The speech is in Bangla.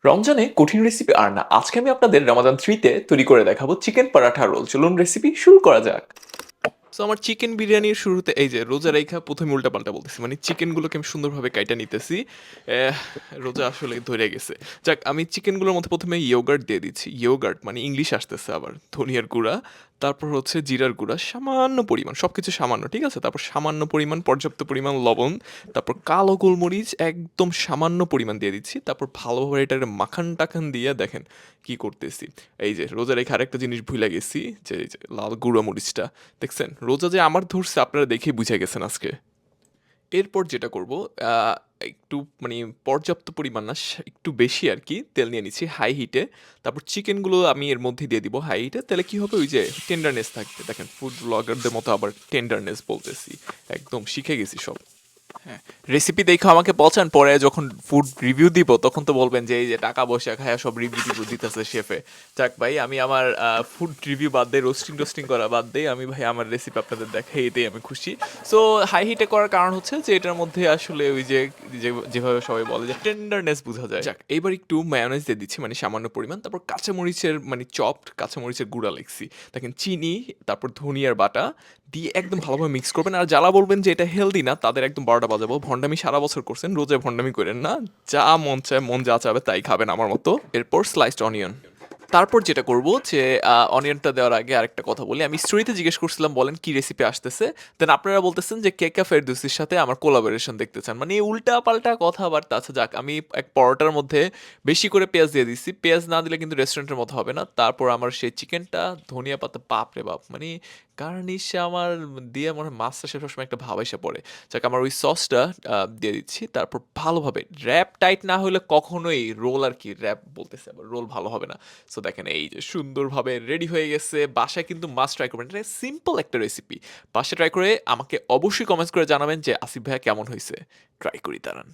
রমজানে কঠিন রেসিপি আর না, আজকে আমি আপনাদের রমাদান 3 তৈরি করে দেখাবো চিকেন পরাঠা রোল। চলুন রেসিপি শুরু করা যাক। সো আমার চিকেন বিরিয়ানির শুরুতে এই যে রোজা রাইখা প্রথমে উল্টাপাল্টা বলতেছি, মানে চিকেনগুলোকে আমি সুন্দরভাবে কাইটা নিতেছি। এহ, রোজা আসলে ধরে গেছে। যাক, আমি চিকেনগুলোর মধ্যে প্রথমে ইয়োগার্ট দিয়ে দিচ্ছি। ইয়োগার্ট মানে ইংলিশ আসতেছে আবার, ধনিয়ার গুঁড়া, তারপর হচ্ছে জিরার গুঁড়া সামান্য পরিমাণ, সব কিছু সামান্য, ঠিক আছে? তারপর সামান্য পরিমাণ, পর্যাপ্ত পরিমাণ লবণ, তারপর কালো গোলমরিচ একদম সামান্য পরিমাণ দিয়ে দিচ্ছি। তারপর ভালোভাবে এটার মাখান টাখান দিয়ে দেখেন কি করতেছি। এই যে রোজা রেখে আরেকটা জিনিস ভুলে গেছি, যে এই যে লাল গুঁড়ো মরিচটা, দেখছেন? রোজা যে আমার ধরছে আপনারা দেখেই বুঝে গেছেন আজকে। এরপর যেটা করব, একটু মানে পর্যাপ্ত পরিমাণ না, একটু বেশি আরকি তেল নিয়ে নিচ্ছি হাই হিটে। তারপর চিকেনগুলো আমি এর মধ্যে দিয়ে দিব হাই হিটে। তাহলে কি হবে? ওই যে টেন্ডারনেস থাকবে। দেখেন, ফুড ব্লগারদের মতো আবার টেন্ডারনেস বলতেছি। একদম শিখে গেছি সব। হ্যাঁ, রেসিপি দেখে আমাকে বলছেন, পরে যখন ফুড রিভিউ দিব তখন তো বলবেন যে এই যে টাকা পয়সা খায়া সব রিভিউ টিভিউ দিতেছে শেফে। যাক ভাই, আমি আমার ফুড রিভিউ বাদ দিয়ে, রোস্টিং টোস্টিং করা বাদ দিয়ে, আমি ভাই আমার রেসিপি আপনাদের দেখাই, এতেই আমি খুশি। সো হাই হিটে করার কারণ হচ্ছে যে এটার মধ্যে আসলে ওই যে যেভাবে সবাই বলে যে টেন্ডারনেস বোঝা যায়। যাক, এইবার একটু মায়োনেজ দিয়ে দিচ্ছি, মানে সামান্য পরিমাণ। তারপর কাঁচামরিচের মানে চপড কাঁচামরিচের গুঁড়া লিখছি। দেখেন, চিনি, তারপর ধনিয়ার বাটা দিয়ে একদম ভালোভাবে মিক্স করবেন। আর যারা বলবেন যে এটা হেলদি না, তাদের একদম 12টা বাজাবো। ভন্ডামি সারা বছর করছেন, রোজায় ভন্ডামি করেন না। যা মন চায়, মন যা চাবে তাই খাবেন আমার মতো। এরপর স্লাইসড অনিয়ন। তারপর যেটা করব যে অনিয়নটা দেওয়ার আগে আরেকটা কথা বলি। আমি স্টোরিতে জিজ্ঞেস করছিলাম বলেন কি রেসিপি আসতেছে, দেন আপনারা বলতেছেন যে কেকা ফেরদৌসির সাথে আমার কোলাবোরেশন দেখতে চান, মানে উল্টা পাল্টা কথাবার্তা। আচ্ছা যাক, আমি এক পরোটার মধ্যে বেশি করে পেঁয়াজ দিয়ে দিচ্ছি। পেঁয়াজ না দিলে কিন্তু রেস্টুরেন্টের মতো হবে না। তারপর আমার সেই চিকেনটা, ধনিয়া পাতা, বাপ রে বাপ, মানে গার্নিশে আমার দিয়ে মনে হয় মাছটা সবসময় একটা ভাব এসে পড়ে। যাক, আমার ওই সসটা দিয়ে দিচ্ছি। তারপর ভালোভাবে র্যাপ টাইট না হলে কখনোই রোল, আর কি র্যাপ বলতেছে আবার, রোল ভালো হবে না। সো দেখেন, এই যে সুন্দরভাবে রেডি হয়ে গেছে। বাসায় কিন্তু মাস্ট ট্রাই করবেন, এটা সিম্পল একটা রেসিপি। বাসায় ট্রাই করে আমাকে অবশ্যই কমেন্টস করে জানাবেন যে আসিফ ভাইয়া কেমন হয়েছে। ট্রাই করি, দাঁড়ান।